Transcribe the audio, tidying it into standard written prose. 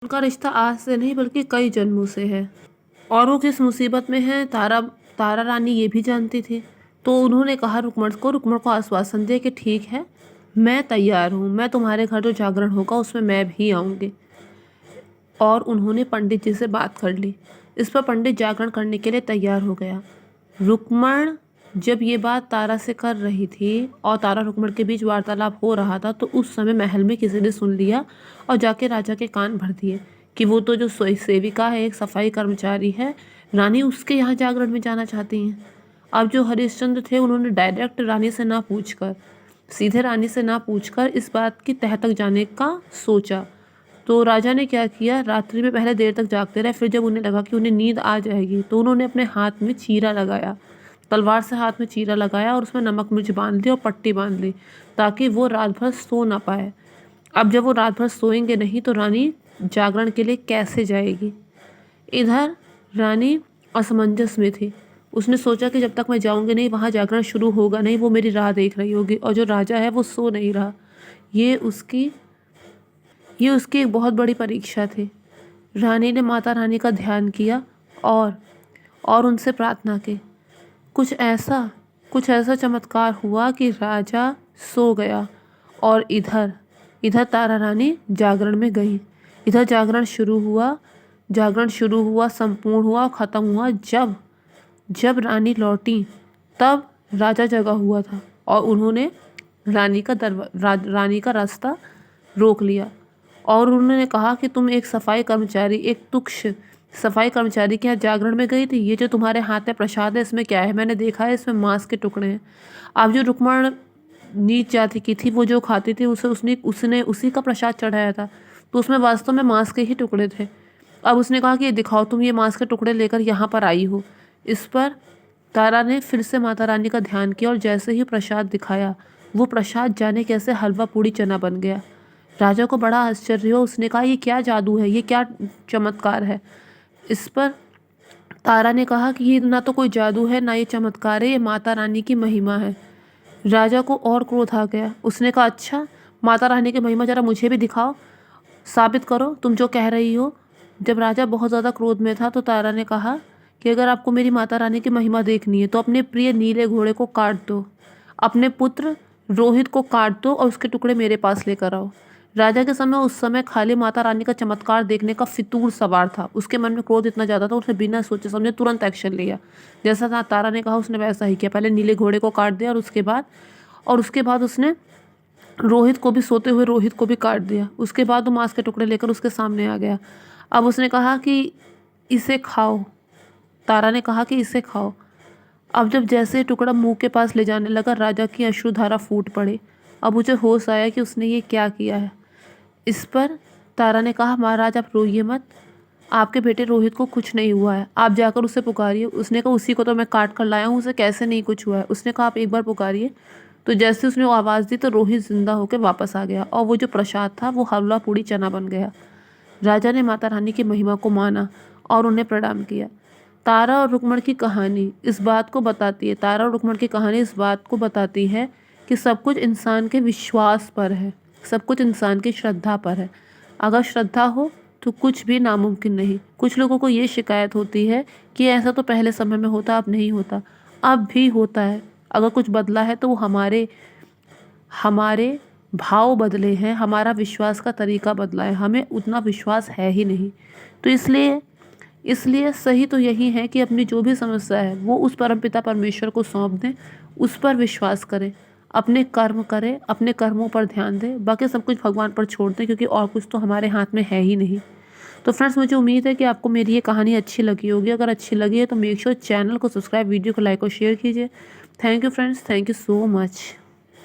उनका रिश्ता आज से नहीं बल्कि कई जन्मों से है और वो किस मुसीबत में है तारा तारा रानी ये भी जानती थी। तो उन्होंने कहा रुक्मण को आश्वासन दिया कि ठीक है, मैं तैयार हूँ, मैं तुम्हारे घर जो जागरण होगा उसमें मैं भी आऊँगी। और उन्होंने पंडित जी से बात कर ली। इस पर पंडित जागरण करने के लिए तैयार हो गया। रुक्मण जब ये बात तारा से कर रही थी और तारा रुक्मण के बीच वार्तालाप हो रहा था तो उस समय महल में किसी ने सुन लिया और जाके राजा के कान भर दिए कि वो तो जो सेविका है, एक सफाई कर्मचारी है, रानी उसके यहाँ जागरण में जाना चाहती हैं। अब जो हरिश्चंद्र थे उन्होंने डायरेक्ट रानी से ना पूछकर, सीधे रानी से ना पूछकर इस बात की तह तक जाने का सोचा। तो राजा ने क्या किया, रात्रि में पहले देर तक जागते रहे, फिर जब उन्हें लगा कि उन्हें नींद आ जाएगी तो उन्होंने अपने हाथ में चीरा लगाया, तलवार से हाथ में चीरा लगाया और उसमें नमक मिर्च बांध ली और पट्टी बांध ली ताकि वो रात भर सो ना पाए। अब जब वो रात भर सोएंगे नहीं तो रानी जागरण के लिए कैसे जाएगी। इधर रानी असमंजस में थी। उसने सोचा कि जब तक मैं जाऊंगी नहीं वहाँ जागरण शुरू होगा नहीं, वो मेरी राह देख रही होगी और जो राजा है वो सो नहीं रहा। ये उसकी एक बहुत बड़ी परीक्षा थी। रानी ने माता रानी का ध्यान किया और उनसे प्रार्थना की। कुछ ऐसा चमत्कार हुआ कि राजा सो गया और इधर तारा रानी जागरण में गई। इधर जागरण शुरू हुआ, संपूर्ण हुआ, ख़त्म हुआ। जब रानी लौटी तब राजा जगा हुआ था और उन्होंने रानी का रास्ता रोक लिया और उन्होंने कहा कि तुम एक तुक्ष सफाई कर्मचारी के यहाँ जागरण में गई थी। ये जो तुम्हारे हाथ में प्रसाद है इसमें क्या है? मैंने देखा है इसमें मांस के टुकड़े हैं। अब जो रुक्मण नीच जाति की थी वो जो खाती थी उसने उसी का प्रसाद चढ़ाया था, तो उसमें वास्तव में मांस के ही टुकड़े थे। अब उसने कहा कि ये दिखाओ, तुम ये मांस के टुकड़े लेकर यहाँ पर आई हो। इस पर तारा ने फिर से माता रानी का ध्यान किया और जैसे ही प्रसाद दिखाया वो प्रसाद जाने कैसे हलवा पूड़ी चना बन गया। राजा को बड़ा आश्चर्य हुआ। उसने कहा ये क्या जादू है, ये क्या चमत्कार है। इस पर तारा ने कहा कि ये ना तो कोई जादू है ना ये चमत्कार है, ये माता रानी की महिमा है। राजा को और क्रोध आ गया। उसने कहा अच्छा, माता रानी की महिमा जरा मुझे भी दिखाओ, साबित करो तुम जो कह रही हो। जब राजा बहुत ज़्यादा क्रोध में था तो तारा ने कहा कि अगर आपको मेरी माता रानी की महिमा देखनी है तो अपने प्रिय नीले घोड़े को काट दो, अपने पुत्र रोहित को काट दो और उसके टुकड़े मेरे पास लेकर आओ। राजा के समय उस समय खाली माता रानी का चमत्कार देखने का फितूर सवार था। उसके मन में क्रोध इतना ज़्यादा था, उसने बिना सोचे समझे तुरंत एक्शन लिया। जैसा था तारा ने कहा उसने वैसा ही किया। पहले नीले घोड़े को काट दिया और उसके बाद उसने सोते हुए रोहित को भी काट दिया। उसके बाद वो मांस के टुकड़े लेकर उसके सामने आ गया। अब उसने कहा कि इसे खाओ। तारा ने कहा कि इसे खाओ। अब जब जैसे टुकड़ा मुंह के पास ले जाने लगा राजा की अश्रुधारा फूट पड़ी। अब मुझे होश आया कि उसने ये क्या किया है। इस पर तारा ने कहा महाराज आप रोइए मत, आपके बेटे रोहित को कुछ नहीं हुआ है, आप जाकर उसे पुकारिए। उसने कहा उसी को तो मैं काट कर लाया हूँ, उसे कैसे नहीं कुछ हुआ है। उसने कहा आप एक बार पुकारिए। तो जैसे उसने वो आवाज़ दी तो रोहित जिंदा होकर वापस आ गया और वो जो प्रसाद था वो हलवा पूड़ी चना बन गया। राजा ने माता रानी की महिमा को माना और उन्हें प्रणाम किया। तारा और रुक्मण की कहानी इस बात को बताती है कि सब कुछ इंसान के विश्वास पर है, सब कुछ इंसान की श्रद्धा पर है। अगर श्रद्धा हो तो कुछ भी नामुमकिन नहीं। कुछ लोगों को ये शिकायत होती है कि ऐसा तो पहले समय में होता, अब नहीं होता। अब भी होता है। अगर कुछ बदला है तो वो हमारे भाव बदले हैं, हमारा विश्वास का तरीका बदला है, हमें उतना विश्वास है ही नहीं। तो इसलिए सही तो यही है कि अपनी जो भी समस्या है वो उस परमपिता परमेश्वर को सौंप दें, उस पर विश्वास करें, अपने कर्म करें, अपने कर्मों पर ध्यान दें, बाकी सब कुछ भगवान पर छोड़ दें क्योंकि और कुछ तो हमारे हाथ में है ही नहीं। तो फ्रेंड्स मुझे उम्मीद है कि आपको मेरी ये कहानी अच्छी लगी होगी। अगर अच्छी लगी है तो मेक श्योर चैनल को सब्सक्राइब, वीडियो को लाइक और शेयर कीजिए। Thank you friends, thank you so much.